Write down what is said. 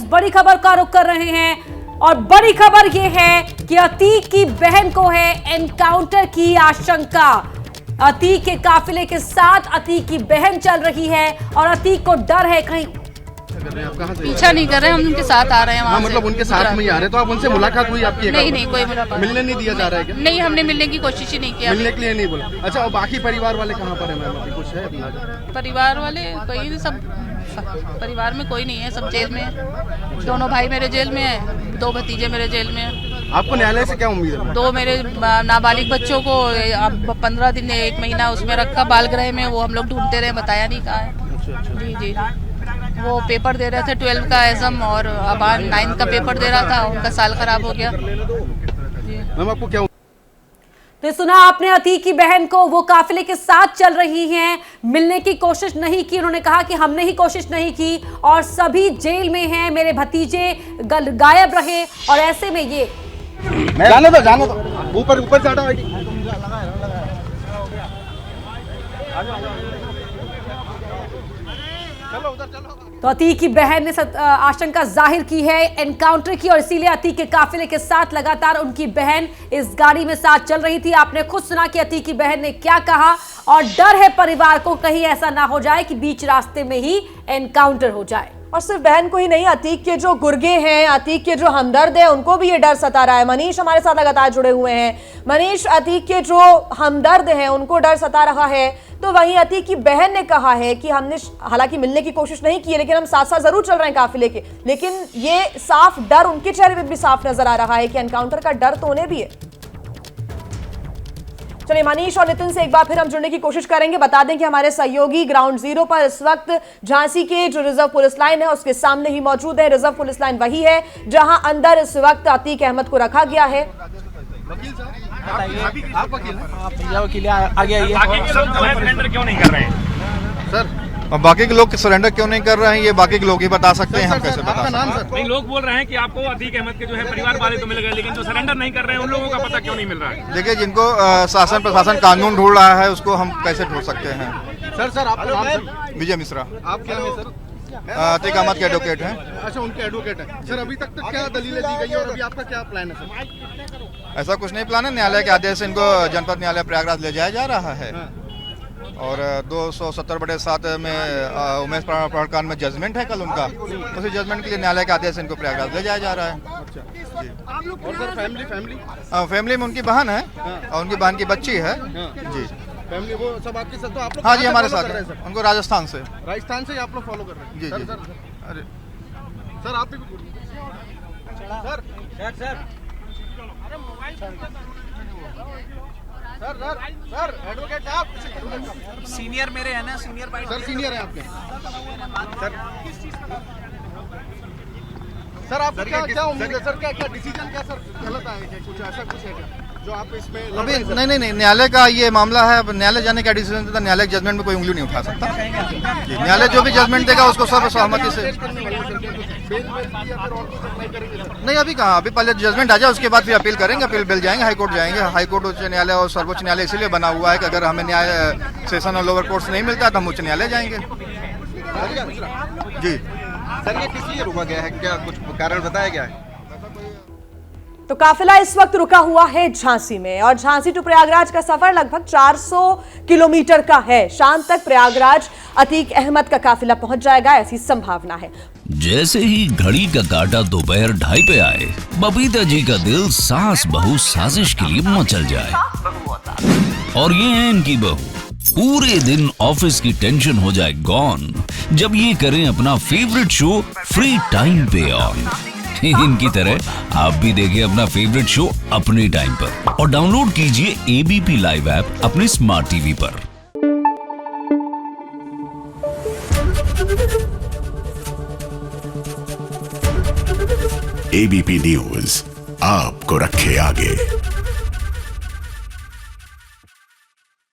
बड़ी खबर का रुख कर रहे हैं और बड़ी खबर यह है कि अतीक की बहन को है एनकाउंटर की आशंका। अतीक के काफिले के साथ अतीक की बहन चल रही है और अतीक को डर है कहीं पीछा नहीं कर रहे, हम उनके साथ आ रहे हैं वहाँ मतलब उनके साथ में ही आ रहे हैं। तो आप उनसे मुलाकात हुई आपकी? नहीं कोई मुलाकात मिलने नहीं दिया जा रहा है क्या? नहीं, हमने मिलने की कोशिश ही नहीं किया। मिलने के लिए नहीं बोला। अच्छा, और बाकी परिवार वाले कहाँ पर है मैम? अभी कुछ है अंदाजा? परिवार वाले कोई सब परिवार में कोई नहीं है, सब जेल में है। दोनों भाई मेरे जेल में है, 2 भतीजे मेरे जेल में है। आपको न्यायालय से क्या उम्मीद है? 2 मेरे नाबालिग बच्चों को अब 15 दिन 1 महीना उसमें रखा बाल गृह में, वो हम लोग ढूंढते रहे, बताया नहीं कहाँ है। जी जी, वो पेपर दे रहे थे 12 का एग्जाम और अब 9 का पेपर दे रहा था, उनका साल खराब हो गया। मैम आपको क्या? तो सुना आपने, अतीक की बहन को वो काफिले के साथ चल रही हैं, मिलने की कोशिश नहीं की। उन्होंने कहा कि हमने ही कोशिश नहीं की और सभी जेल में हैं, मेरे भतीजे गायब रहे और ऐसे में ये जाने दो ऊपर से हटाओ। चलो उधर चलो। तो अतीक की बहन ने आशंका जाहिर की है एनकाउंटर की और इसीलिए अतीक के काफिले के साथ लगातार उनकी बहन इस गाड़ी में साथ चल रही थी। आपने खुद सुना कि अतीक की बहन ने क्या कहा और डर है परिवार को कहीं ऐसा ना हो जाए कि बीच रास्ते में ही एनकाउंटर हो जाए। और सिर्फ बहन को ही नहीं, अतीक के जो गुर्गे हैं, अतीक के जो हमदर्द हैं, उनको भी ये डर सता रहा है। मनीष हमारे साथ लगातार जुड़े हुए हैं। मनीष, अतीक के जो हमदर्द हैं उनको डर सता रहा है, तो वहीं अतीक की बहन ने कहा है कि हमने हालांकि मिलने की कोशिश नहीं की है, लेकिन हम साथ साथ जरूर चल रहे हैं काफिले के। लेकिन ये साफ डर उनके चेहरे पर भी साफ नजर आ रहा है कि एनकाउंटर का डर तो उन्हें भी है। चलिए मनीष और नितिन से एक बार फिर हम जुड़ने की कोशिश करेंगे। बता दें कि हमारे सहयोगी ग्राउंड जीरो पर इस वक्त झांसी के जो रिजर्व पुलिस लाइन है उसके सामने ही मौजूद है। रिजर्व पुलिस लाइन वही है जहां अंदर इस वक्त अतीक अहमद को रखा गया है। वकील साहब, आप वकील हैं? आप वकील आगे आइए। बाकी के लोग सरेंडर क्यों नहीं कर रहे हैं सर? और बाकी के लोग सरेंडर क्यों नहीं कर रहे हैं, ये बाकी के लोग ही बता सकते हैं, हम कैसे बता सकते हैं? नहीं, लोग बोल रहे हैं कि आपको अतीक अहमद के जो है परिवार वाले तो मिल गए, लेकिन जो सरेंडर नहीं कर रहे हैं उन लोगों का पता क्यों नहीं मिल रहा है? देखिए, जिनको शासन प्रशासन कानून ढूंढ रहा है उसको हम कैसे ढूंढ सकते हैं? सर आपका नाम सर? विजय मिश्रा। आप क्या है सर? अतीक अहमद के एडवोकेट हैं। अच्छा, उनके एडवोकेट हैं। सर अभी तक क्या दलीलें दी गई है और अभी आपका क्या प्लान है सर? ऐसा कुछ नहीं प्लान है। न्यायालय के आदेश से इनको जनपद न्यायालय प्रयागराज ले जाया जा रहा है और 270/7 में उमेश प्रकरण में जजमेंट है कल उनका, उसी जजमेंट के लिए न्यायालय के आदेश से इनको प्रयागराज ले जाया जा रहा है। और सर फैमिली में उनकी बहन है और उनकी बहन की बच्ची है। जी, फैमिली वो सब आपके साथ? तो आप लोग हाँ जी, हमारे follow साथ कर रहे है। हैं सर? उनको राजस्थान से ही आप लोग फॉलो कर रहे हैं? जी, सर, जी। सर, अरे सर आप भी सर एडवोकेट आप सीनियर मेरे है ना, सीनियर भाई। सर सीनियर है आपके? सर आपको क्या उम्मीद है सर? क्या डिसीजन क्या सर गलत आया है? कुछ ऐसा कुछ है क्या जो आप इसमें अभी नहीं, न्यायालय का ये मामला है। अब न्यायालय जाने का डिसीजन देता, न्यायालय जजमेंट में कोई उंगली नहीं उठा सकता। जी, न्यायालय जो भी जजमेंट देगा उसको सर्वसहमति से। नहीं, अभी कहाँ, अभी पहले जजमेंट आ जाए उसके बाद फिर अपील करेंगे, अपील बिल जाएंगे, हाईकोर्ट जाएंगे। हाईकोर्ट उच्च न्यायालय और सर्वोच्च न्यायालय इसीलिए बना हुआ है कि अगर हमें न्याय सेशन और लोअर कोर्ट से नहीं मिलता तो हम उच्च न्यायालय जाएंगे। जी सर, ये किस लिए रुका गया है? क्या कुछ कारण बताया गया है? तो काफिला इस वक्त रुका हुआ है झांसी में और झांसी टू प्रयागराज का सफर लगभग 400 किलोमीटर का है। शाम तक प्रयागराज अतीक अहमद का काफिला पहुंच जाएगा, ऐसी संभावना है। जैसे ही घड़ी का काटा दोपहर 2:30 पे आए, बबीता जी का दिल सास बहू साजिश के लिए मचल जाए। और ये है इनकी बहू, पूरे दिन ऑफिस की टेंशन हो जाए गॉन जब ये करें अपना फेवरेट शो फ्री टाइम पे ऑन। इनकी तरह आप भी देखिए अपना फेवरेट शो अपने टाइम पर और डाउनलोड कीजिए एबीपी लाइव ऐप अपने स्मार्ट टीवी पर। एबीपी न्यूज आपको रखे आगे।